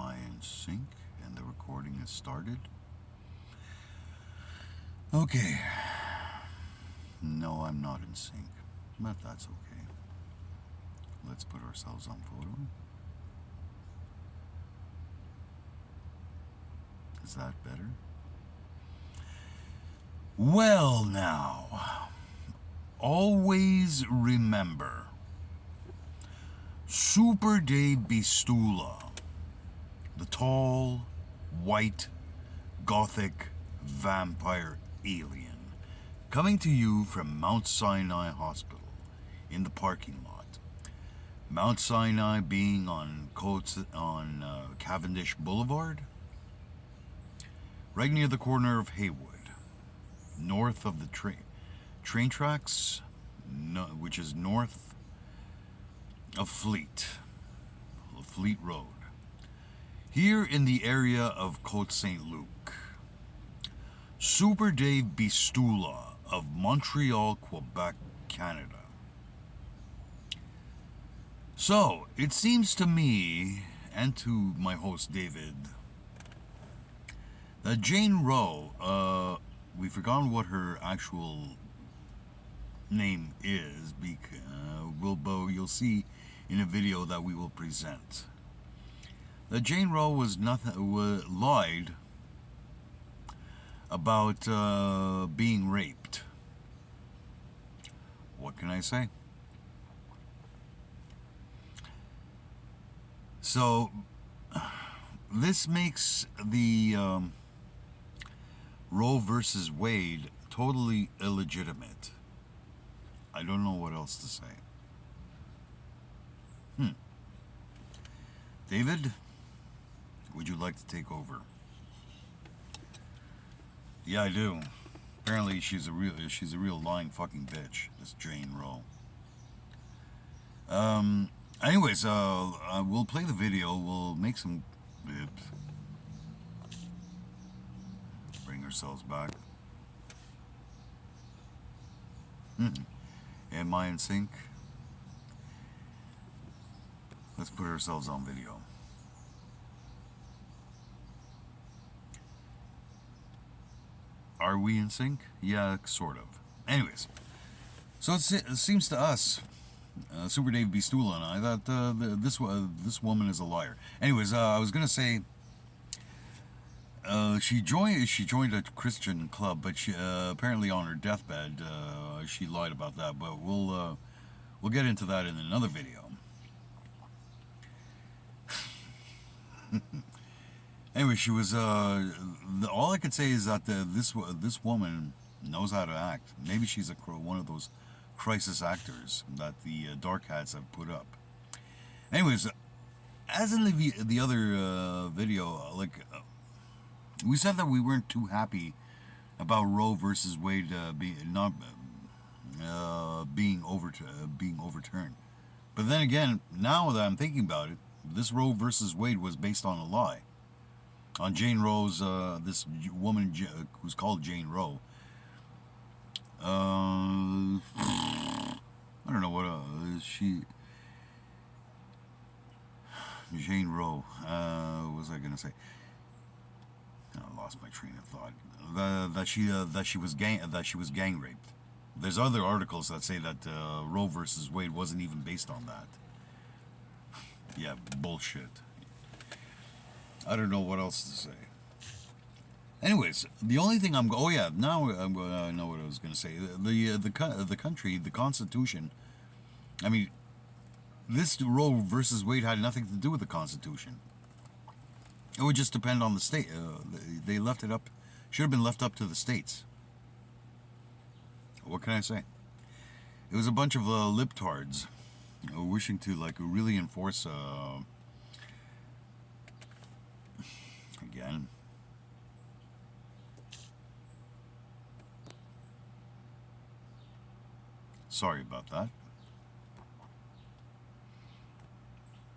I in sync? And the recording has started? Okay. No, I'm not in sync. But that's okay. Let's put ourselves on photo. Is that better? Well, now, always remember Super Dave Bistula, the tall, white, gothic vampire alien, coming to you from Mount Sinai Hospital in the parking lot. Mount Sinai being on Cavendish Boulevard, right near the corner of Haywood, north of the train tracks, which is north of Fleet Road. Here in the area of Côte St. Luc, Super Dave Bistula of Montreal, Quebec, Canada. So, it seems to me, and to my host David, that Jane Roe, we've forgotten what her actual name is, because you'll see in a video that we will present, that Jane Roe lied about being raped. What can I say? So, this makes the Roe versus Wade totally illegitimate. I don't know what else to say. David, would you like to take over? Yeah, I do. Apparently, she's a real lying fucking bitch. This Jane Roe. Anyways, we'll play the video. We'll make some. Bring ourselves back. Am I in sync? Let's put ourselves on video. Are we in sync? Yeah, sort of. Anyways, so it seems to us, Super Dave Bistula and I, that this woman is a liar. Anyways, I was gonna say, she joined a Christian club, but she apparently on her deathbed she lied about that. But we'll get into that in another video. Anyway, she was. All I could say is that this woman knows how to act. Maybe she's one of those crisis actors that the dark hats have put up. Anyways, as in the other video, we said that we weren't too happy about Roe versus Wade being overturned. But then again, now that I'm thinking about it, this Roe versus Wade was based on a lie. On Jane Roe's, this woman who's called Jane Roe. I don't know what Jane Roe. What was I gonna say? I lost my train of thought. That she was gang raped. There's other articles that say that Roe versus Wade wasn't even based on that. Yeah, bullshit. I don't know what else to say. Anyways, the only thing now I know what I was going to say. The country, the Constitution. I mean, this Roe versus Wade had nothing to do with the Constitution. It would just depend on the state. They left it up. Should have been left up to the states. What can I say? It was a bunch of libtards wishing to really enforce. Again. Sorry about that.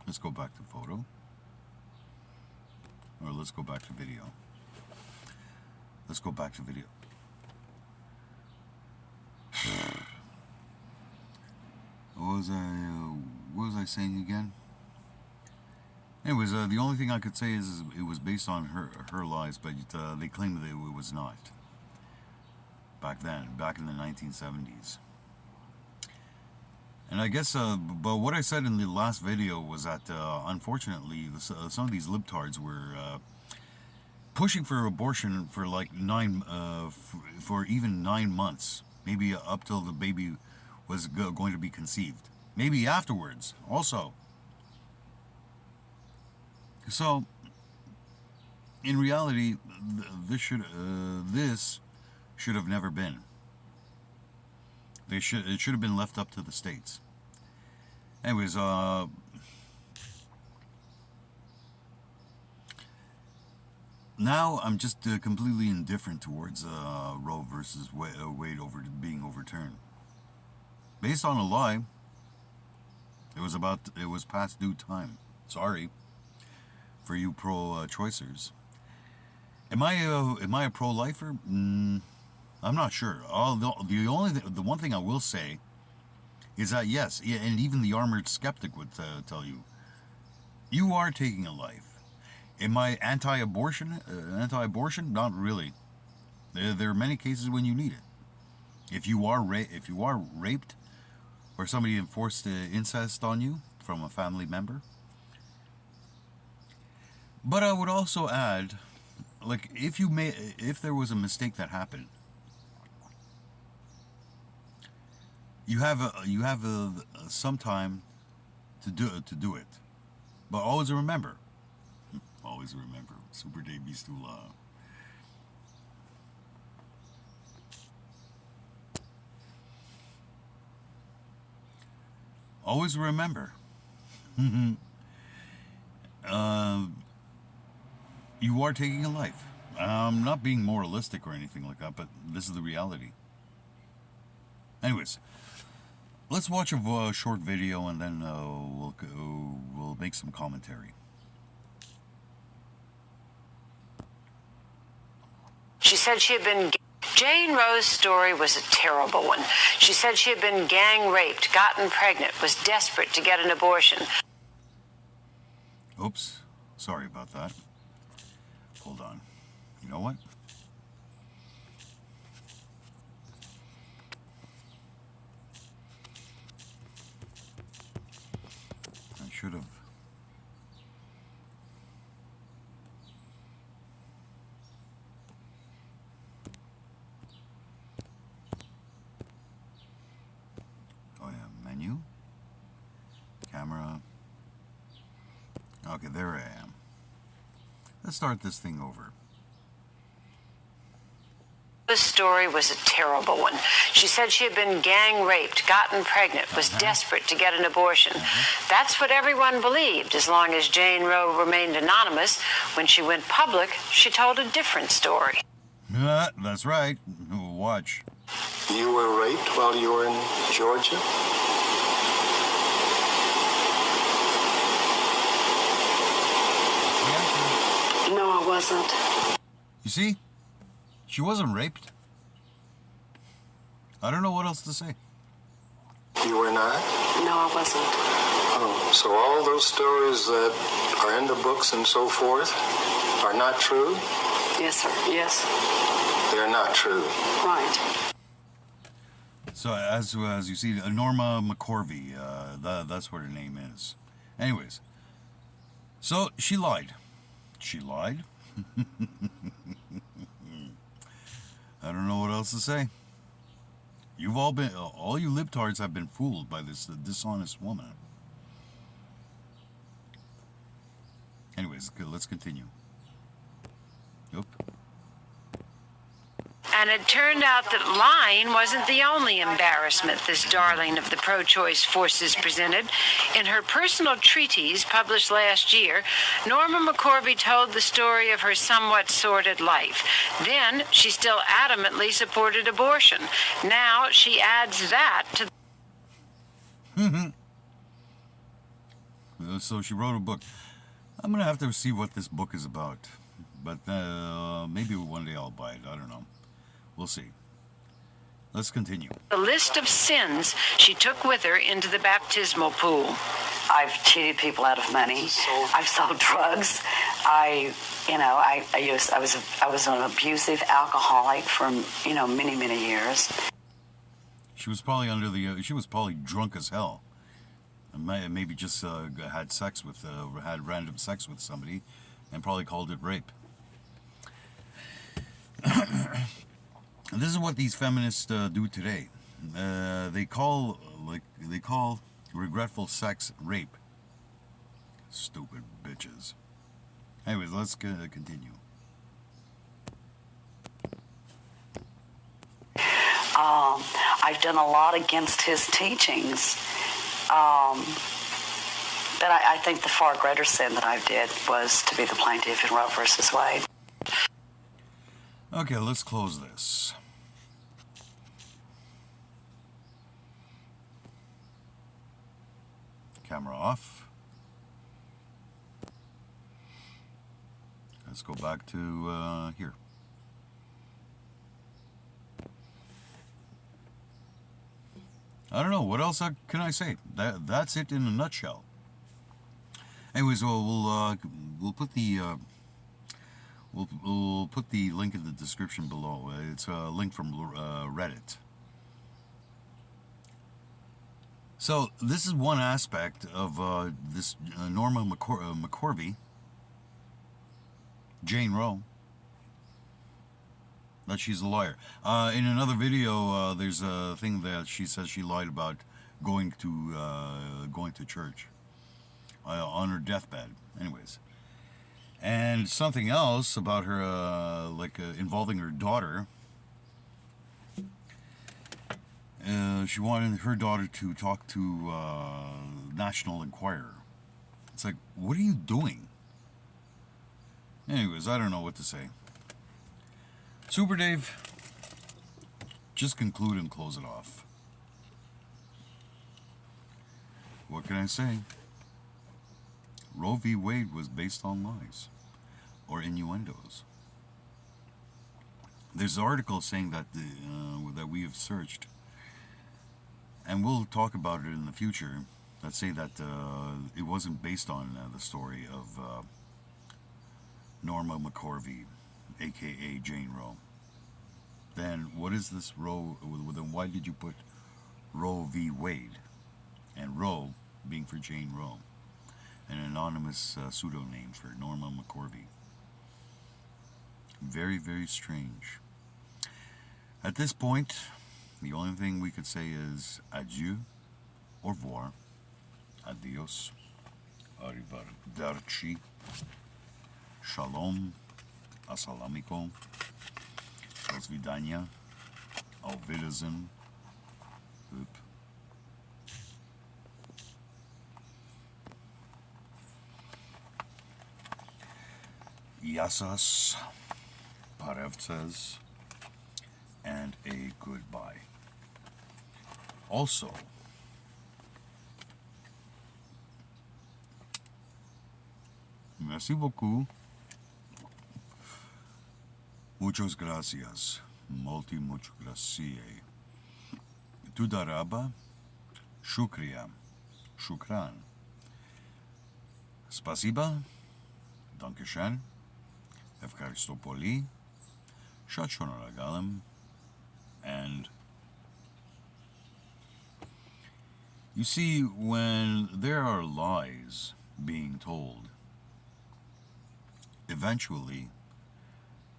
Let's go back to photo. Or let's go back to video. Let's go back to video. What was I saying again? Anyways, the only thing I could say is it was based on her lies, but they claim that it was not. Back then, back in the 1970s. And I guess, but what I said in the last video was that, unfortunately, some of these libtards were pushing for abortion for like for even 9 months, maybe up till the baby was going to be conceived, maybe afterwards, also. So, in reality, this should have never been. It should have been left up to the states. Anyways, now I'm just completely indifferent towards Roe versus Wade being overturned. Based on a lie, it was past due time. Sorry for you pro-choicers. Am I a pro-lifer? I'm not sure. The one thing I will say is that yes, and even the armored skeptic would tell you, you are taking a life. Am I anti-abortion? Not really. There are many cases when you need it. If you are raped, or somebody enforced incest on you from a family member. But I would also add, like, if there was a mistake that happened, you have some time to do it. But always remember, Super Dave Bistula. Always remember, you are taking a life. I'm not being moralistic or anything like that, but this is the reality. Anyways, let's watch a short video and then we'll make some commentary. She said she had been... Jane Roe's story was a terrible one. She said she had been gang raped, gotten pregnant, was desperate to get an abortion. Oops, sorry about that. Hold on. You know what? I should have... Oh yeah, menu. Camera. Okay, there I am. Let's start this thing over. The story was a terrible one. She said she had been gang raped, gotten pregnant, was desperate to get an abortion. That's what everyone believed, as long as Jane Roe remained anonymous. When she went public, she told a different story. That's right. Watch. You were raped while you were in Georgia? No, I wasn't. You see? She wasn't raped. I don't know what else to say. You were not? No, I wasn't. Oh, so all those stories that are in the books and so forth are not true? Yes, sir. Yes. They're not true. Right. So as you see, Norma McCorvey, that's what her name is. Anyways, so she lied. She lied. I don't know what else to say. All you libtards have been fooled by this dishonest woman. Anyways, let's continue. Yep. And it turned out that lying wasn't the only embarrassment this darling of the pro-choice forces presented. In her personal treatise published last year, Norma McCorvey told the story of her somewhat sordid life. Then she still adamantly supported abortion. Now she adds that to... So she wrote a book. I'm going to have to see what this book is about. But maybe one day I'll buy it. I don't know. We'll see. Let's continue. The list of sins she took with her into the baptismal pool. I've cheated people out of money. I've sold drugs. I was an abusive alcoholic for many, many years. She was probably she was probably drunk as hell. Maybe just had random sex with somebody, and probably called it rape. This is what these feminists do today. They call regretful sex rape. Stupid bitches. Anyways, let's continue. I've done a lot against his teachings. But I think the far greater sin that I did was to be the plaintiff in Roe versus Wade. Okay, let's close this. Camera off. Let's go back to here. I don't know what else can I say. That's it in a nutshell. Anyways, we'll put the we'll put the link in the description below. It's a link from Reddit. So this is one aspect of this Norma McCorvey, Jane Roe, that she's a liar. In another video, there's a thing that she says she lied about going to church on her deathbed. Anyways, and something else about her, involving her daughter. She wanted her daughter to talk to National Enquirer. It's like, what are you doing? Anyways, I don't know what to say. Super Dave, just conclude and close it off. What can I say? Roe v. Wade was based on lies or innuendos. There's an article saying that that we have searched, and we'll talk about it in the future, that say that it wasn't based on the story of Norma McCorvey, aka Jane Roe. Then what is this Roe? Then why did you put Roe v. Wade, and Roe being for Jane Roe, an anonymous pseudonym for Norma McCorvey? Very, very strange. At this point, the only thing we could say is adieu, au revoir, adios, arrivederci, shalom, assalamiko, do svidania, auf Wiedersehen, Hup. Yassas, parevces, and a goodbye. Also, merci beaucoup. Muchas gracias. Muchas gracias. Tudaraba. Shukriya. Shukran. Spasiba. Dankeschön. Evkaristopoli. Shachonaragalam. And you see, when there are lies being told, eventually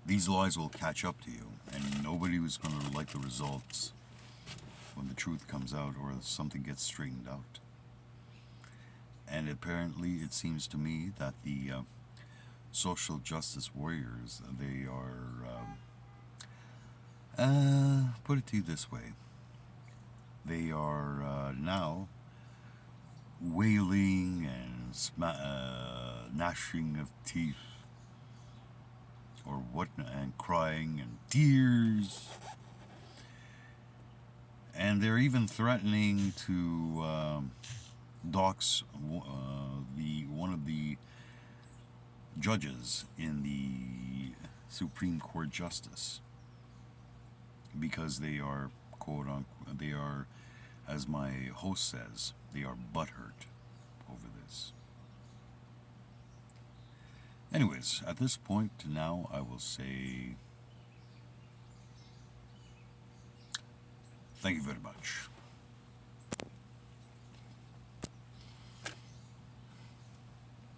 these lies will catch up to you, and nobody was going to like the results when the truth comes out or something gets straightened out. And apparently it seems to me that the social justice warriors, they are put it to you this way, they are now wailing and gnashing of teeth, or what, and crying and tears, and they're even threatening to dox one of the judges in the Supreme Court Justice, because they are, quote unquote, they are, as my host says, they are butthurt over is. Anyways, at this point now, I will say thank you very much.